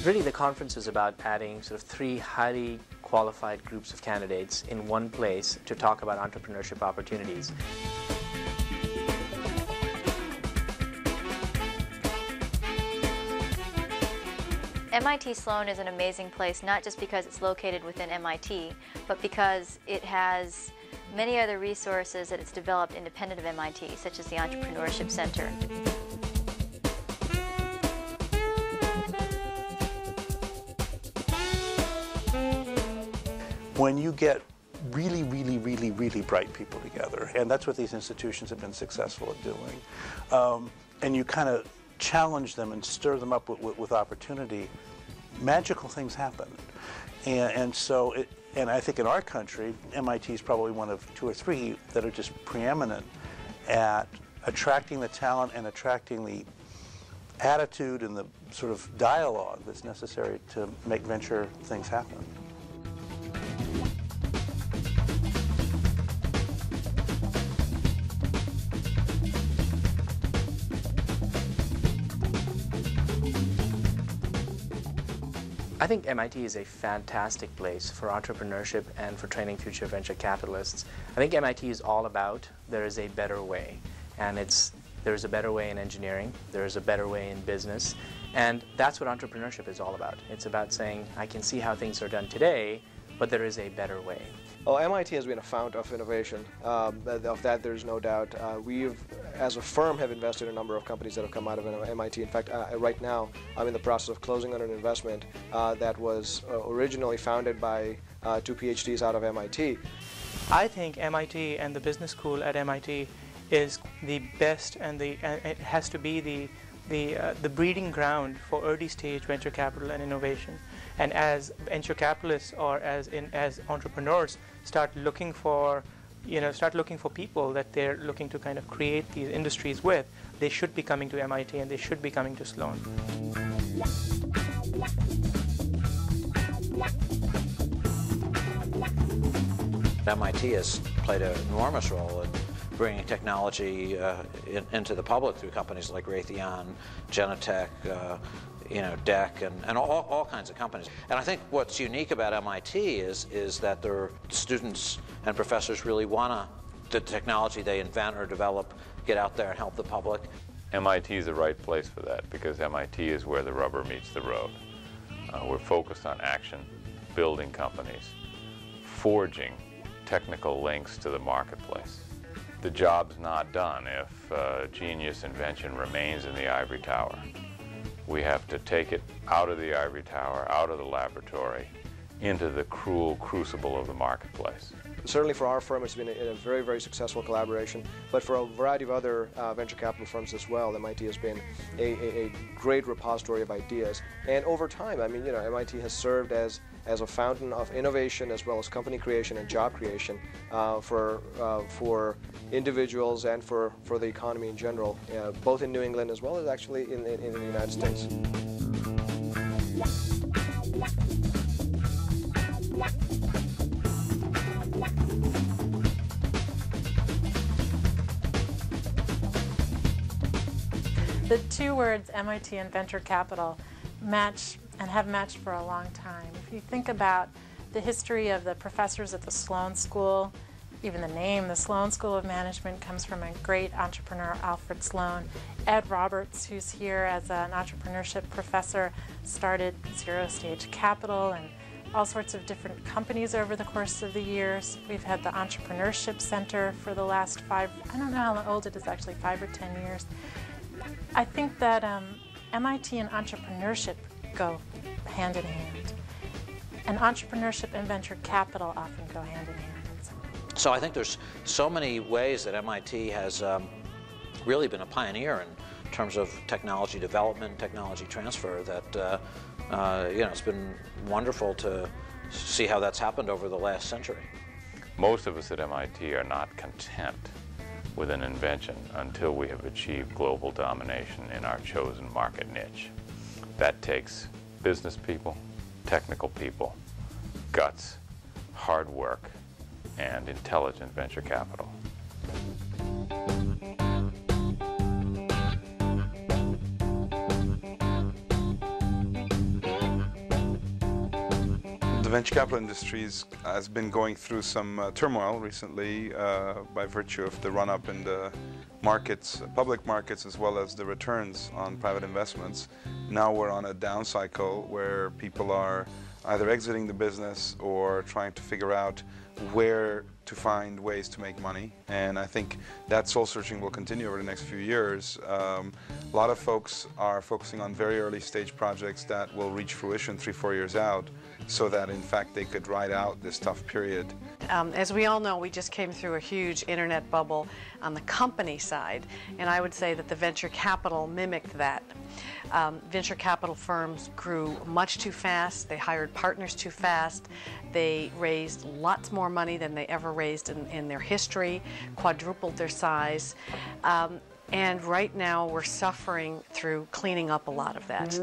Really, the conference is about adding sort of three highly qualified groups of candidates in one place to talk about entrepreneurship opportunities. MIT Sloan is an amazing place, not just because it's located within MIT, but because it has many other resources that it's developed independent of MIT, such as the Entrepreneurship Center. When you get really, really, really, really bright people together, and that's what these institutions have been successful at doing, and you kind of challenge them and stir them up with opportunity, magical things happen. And I think in our country, MIT is probably one of two or three that are just preeminent at attracting the talent and attracting the attitude and the sort of dialogue that's necessary to make venture things happen. I think MIT is a fantastic place for entrepreneurship and for training future venture capitalists. I think MIT is all about there is a better way, and there is a better way in engineering, there is a better way in business, and that's what entrepreneurship is all about. It's about saying, I can see how things are done today, but there is a better way. Well, MIT has been a fount of innovation. Of that there's no doubt. We've, as a firm, have invested in a number of companies that have come out of MIT. In fact, right now, I'm in the process of closing on an investment that was originally founded by two PhDs out of MIT. I think MIT and the business school at MIT is the best, and it has to be the breeding ground for early stage venture capital and innovation. And as venture capitalists or as entrepreneurs start looking for people that they're looking to kind of create these industries with, they should be coming to MIT and they should be coming to Sloan. MIT has played an enormous role in bringing technology into the public through companies like Raytheon, Genentech, DEC, and all kinds of companies. And I think what's unique about MIT is that their students and professors really want the technology they invent or develop get out there and help the public. MIT is the right place for that because MIT is where the rubber meets the road. We're focused on action, building companies, forging technical links to the marketplace. The job's not done if genius invention remains in the ivory tower. We have to take it out of the ivory tower, out of the laboratory, into the cruel crucible of the marketplace. Certainly for our firm, it's been a very, very successful collaboration, but for a variety of other venture capital firms as well, MIT has been a great repository of ideas. And over time, I mean, MIT has served as a fountain of innovation as well as company creation and job creation for individuals and for the economy in general, both in New England as well as actually in the United States. The two words, MIT and venture capital, match and have matched for a long time. If you think about the history of the professors at the Sloan School, even the name, the Sloan School of Management, comes from a great entrepreneur, Alfred Sloan. Ed Roberts, who's here as an entrepreneurship professor, started Zero Stage Capital and all sorts of different companies over the course of the years. We've had the Entrepreneurship Center for the last I don't know how old it is actually, 5 or 10 years. I think that MIT and entrepreneurship go hand in hand. And entrepreneurship and venture capital often go hand in hand. So I think there's so many ways that MIT has really been a pioneer in terms of technology development, technology transfer, that it's been wonderful to see how that's happened over the last century. Most of us at MIT are not content with an invention until we have achieved global domination in our chosen market niche. That takes business people, technical people, guts, hard work, and intelligent venture capital. the venture capital industry has been going through some turmoil recently by virtue of the run-up in the markets, public markets, as well as the returns on private investments. Now we're on a down cycle where people are either exiting the business or trying to figure out where to find ways to make money, and I think that soul searching will continue over the next few years. A lot of folks are focusing on very early stage projects that will reach fruition 3-4 years out, so that in fact they could ride out this tough period. As we all know, we just came through a huge internet bubble on the company side, and I would say that the venture capital mimicked that. Venture capital firms grew much too fast, they hired partners too fast, they raised lots more money than they ever raised in their history, quadrupled their size, and right now we're suffering through cleaning up a lot of that.